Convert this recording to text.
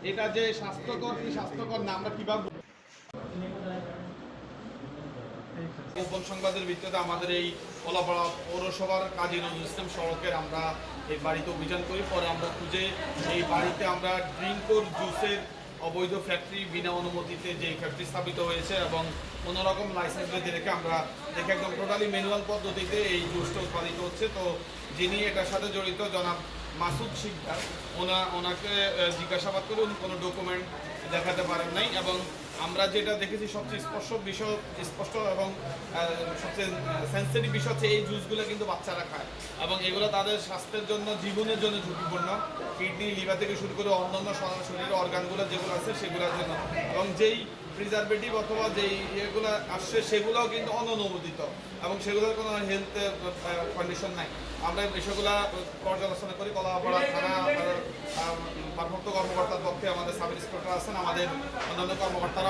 এটা যে স্বাস্থ্যকর কি স্বাস্থ্যকর না আমরা কিভাবে গোপন সংবাদের ভিত্তিতে আমাদের এই কলাপাড়া পৌরসভার কাজী নজরুল ইসলাম সড়কের আমরা এই বাড়িতে অভিযান করি। পরে আমরা খুঁজে এই বাড়িতে আমরা ড্রিঙ্কর জুসের অবৈধ ফ্যাক্টরি বিনা অনুমতিতে যে ফ্যাক্টরি স্থাপিত হয়েছে এবং কোনোরকম লাইসেন্স বেঁধে রেখে আমরা দেখে একদম টোটালি ম্যানুয়াল পদ্ধতিতে এই জুসটা উৎপাদিত হচ্ছে। তো যিনি এটার সাথে জড়িত জনাব মাসুদ শিকদার, ওনাকে জিজ্ঞাসাবাদ করে উনি কোনো ডকুমেন্ট দেখাতে পারেন নাই। এবং আমরা যেটা দেখেছি সবচেয়ে স্পষ্ট এবং সবচেয়ে সেন্সিটিভ বিষয় হচ্ছে এই জুসগুলো কিন্তু বাচ্চারা খায় এবং এগুলো তাদের স্বাস্থ্যের জন্য জীবনের জন্য ঝুঁকিপূর্ণ। কিডনি লিভার থেকে শুরু করে অন্যান্য শরীরের অর্গানগুলো যেগুলো আছে সেগুলোর জন্য, এবং যেই প্রিজারভেটিভ অথবা যেই ইয়েগুলো আসছে সেগুলোও কিন্তু অননুমোদিত এবং সেগুলোর কোনো হেলথ কন্ডিশন নাই। আমরা বিষয়গুলো পর্যালোচনা করি। কলাপাড়া থানা ভারপ্রাপ্ত কর্মকর্তার পক্ষে আমাদের সাব ইন্সপেক্টর আছেন, আমাদের অন্যান্য কর্মকর্তারা